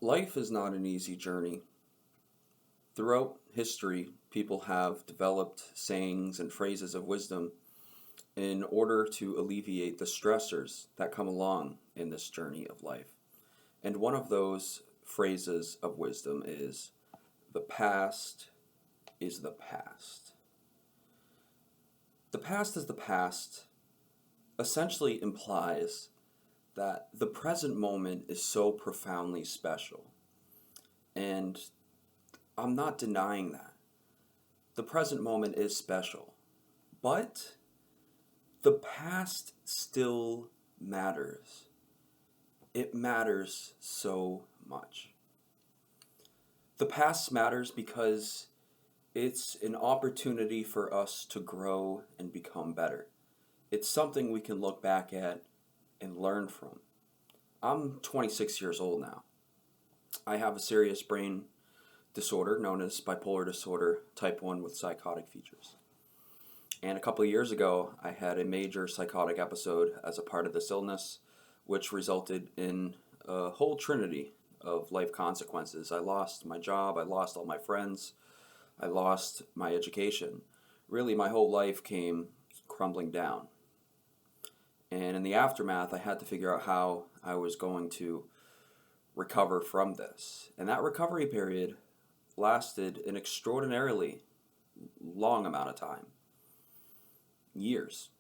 Life is not an easy journey. Throughout history, people have developed sayings and phrases of wisdom in order to alleviate the stressors that come along in this journey of life. And one of those phrases of wisdom is, the past is the past. The past is the past essentially implies that the present moment is so profoundly special. And I'm not denying that. The present moment is special. But the past still matters. It matters so much. The past matters because it's an opportunity for us to grow and become better. It's something we can look back at and learn from. I'm 26 years old now. I have a serious brain disorder known as bipolar disorder type 1 with psychotic features. And a couple of years ago, I had a major psychotic episode as a part of this illness, which resulted in a whole trinity of life consequences. I lost my job, I lost all my friends, I lost my education. Really, my whole life came crumbling down. And in the aftermath, I had to figure out how I was going to recover from this. And that recovery period lasted an extraordinarily long amount of time. Years.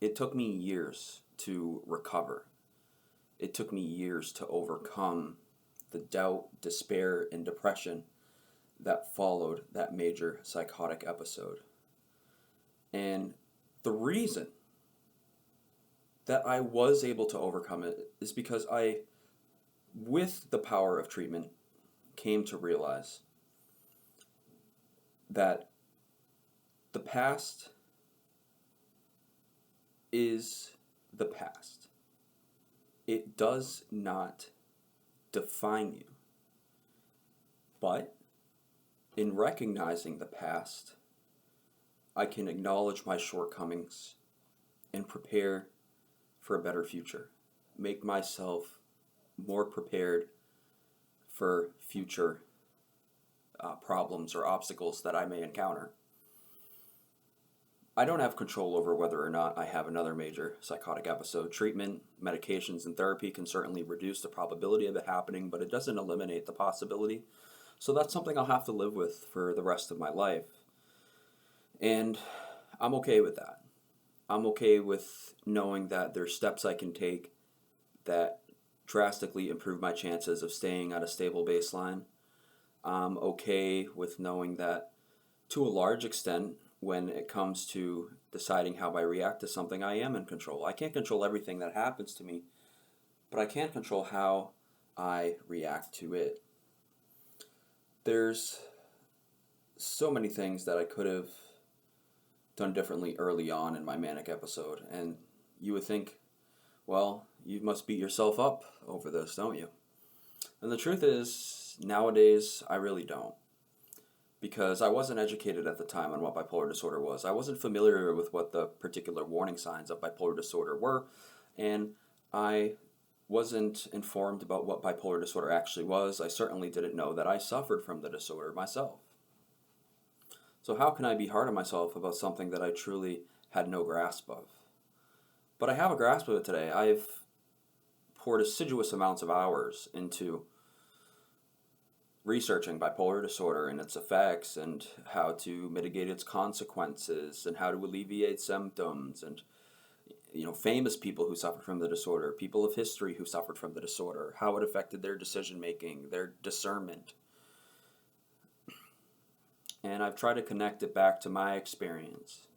It took me years to recover. It took me years to overcome the doubt, despair, and depression that followed that major psychotic episode. And the reason that I was able to overcome it is because I, with the power of treatment, came to realize that the past is the past. It does not define you. But in recognizing the past, I can acknowledge my shortcomings and prepare for a better future. Make myself more prepared for future problems or obstacles that I may encounter. I don't have control over whether or not I have another major psychotic episode. Treatment, medications, and therapy can certainly reduce the probability of it happening, but it doesn't eliminate the possibility. So that's something I'll have to live with for the rest of my life. And I'm okay with that. I'm okay with knowing that there's steps I can take that drastically improve my chances of staying at a stable baseline. I'm okay with knowing that, to a large extent, when it comes to deciding how I react to something, I am in control. I can't control everything that happens to me, but I can control how I react to it. There's so many things that I could have done differently early on in my manic episode, and you would think, well, you must beat yourself up over this, don't you? And the truth is, nowadays, I really don't. Because I wasn't educated at the time on what bipolar disorder was. I wasn't familiar with what the particular warning signs of bipolar disorder were, and I wasn't informed about what bipolar disorder actually was. I certainly didn't know that I suffered from the disorder myself. So how can I be hard on myself about something that I truly had no grasp of? But I have a grasp of it today. I've poured assiduous amounts of hours into researching bipolar disorder and its effects and how to mitigate its consequences and how to alleviate symptoms and famous people who suffered from the disorder, people of history who suffered from the disorder, how it affected their decision making, their discernment. And I've tried to connect it back to my experience.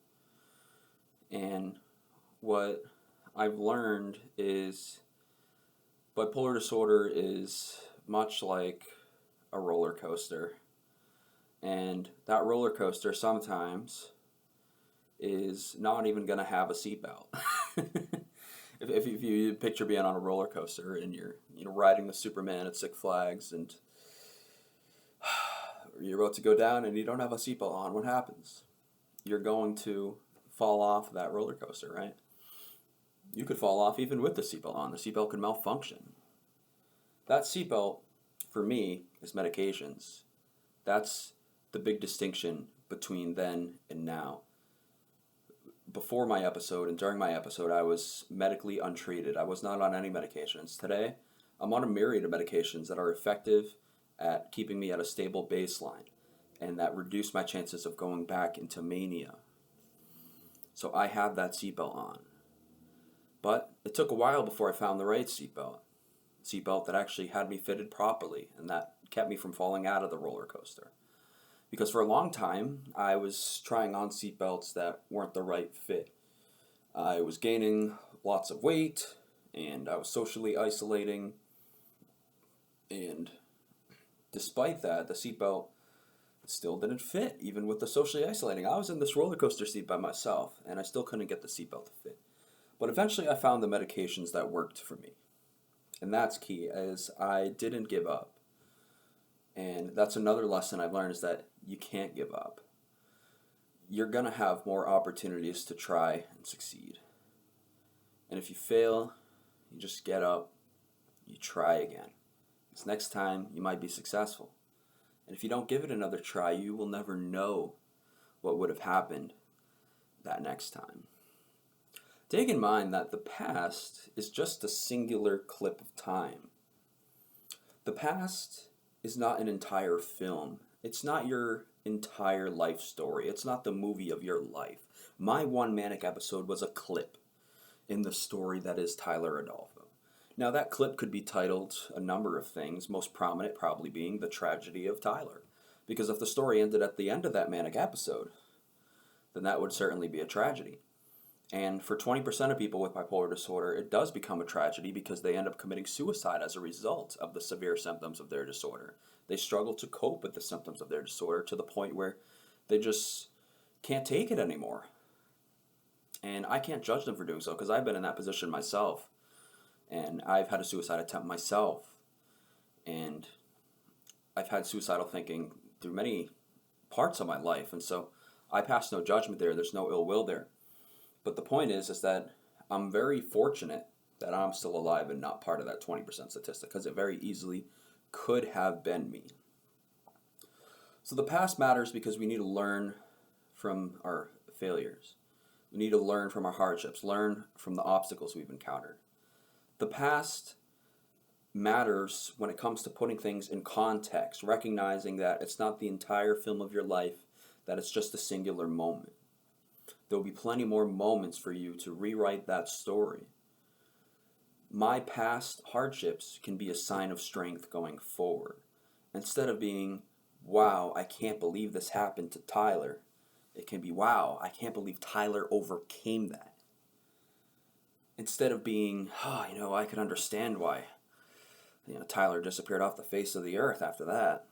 And what I've learned is bipolar disorder is much like a roller coaster, and that roller coaster sometimes is not even going to have a seatbelt. if you picture being on a roller coaster and you're riding with Superman at Six Flags and you're about to go down and you don't have a seatbelt on, what happens? You're going to fall off that roller coaster, right? You could fall off even with the seatbelt on. The seatbelt could malfunction. That seatbelt for me, is medications. That's the big distinction between then and now. Before my episode and during my episode, I was medically untreated. I was not on any medications. Today, I'm on a myriad of medications that are effective at keeping me at a stable baseline and that reduce my chances of going back into mania. So I have that seatbelt on. But it took a while before I found the right seatbelt that actually had me fitted properly and that kept me from falling out of the roller coaster. Because for a long time, I was trying on seatbelts that weren't the right fit. I was gaining lots of weight, and I was socially isolating, and despite that, the seatbelt still didn't fit, even with the socially isolating. I was in this roller coaster seat by myself, and I still couldn't get the seatbelt to fit. But eventually I found the medications that worked for me. And that's key, as I didn't give up. And that's another lesson I've learned, is that you can't give up. You're going to have more opportunities to try and succeed. And if you fail, you just get up, you try again. Because next time you might be successful. And if you don't give it another try, you will never know what would have happened that next time. Take in mind that the past is just a singular clip of time. The past is not an entire film. It's not your entire life story. It's not the movie of your life. My one manic episode was a clip in the story that is Tyler Adolfo. Now that clip could be titled a number of things, most prominent probably being The Tragedy of Tyler. Because if the story ended at the end of that manic episode, then that would certainly be a tragedy. And for 20% of people with bipolar disorder, it does become a tragedy because they end up committing suicide as a result of the severe symptoms of their disorder. They struggle to cope with the symptoms of their disorder to the point where they just can't take it anymore. And I can't judge them for doing so because I've been in that position myself. And I've had a suicide attempt myself. And I've had suicidal thinking through many parts of my life. And so I pass no judgment there. There's no ill will there. But the point is that I'm very fortunate that I'm still alive and not part of that 20% statistic, because it very easily could have been me. So the past matters because we need to learn from our failures. We need to learn from our hardships, learn from the obstacles we've encountered. The past matters when it comes to putting things in context, recognizing that it's not the entire film of your life, that it's just a singular moment. There will be plenty more moments for you to rewrite that story. My past hardships can be a sign of strength going forward. Instead of being, wow, I can't believe this happened to Tyler, it can be, wow, I can't believe Tyler overcame that. Instead of being, I could understand why, Tyler disappeared off the face of the earth after that.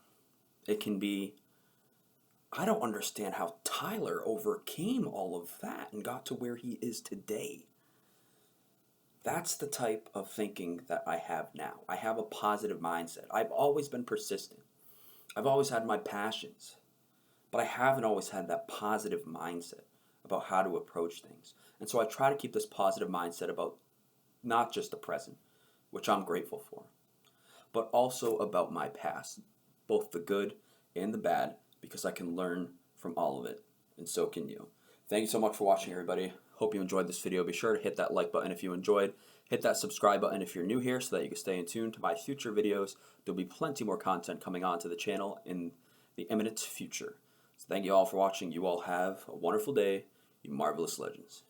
It can be, I don't understand how Tyler overcame all of that and got to where he is today. That's the type of thinking that I have now. I have a positive mindset. I've always been persistent. I've always had my passions. But I haven't always had that positive mindset about how to approach things. And so I try to keep this positive mindset about not just the present, which I'm grateful for, but also about my past, both the good and the bad, because I can learn from all of it, and so can you. Thank you so much for watching, everybody. Hope you enjoyed this video. Be sure to hit that like button if you enjoyed. Hit that subscribe button if you're new here so that you can stay in tune to my future videos. There'll be plenty more content coming onto the channel in the imminent future. So thank you all for watching. You all have a wonderful day. You marvelous legends.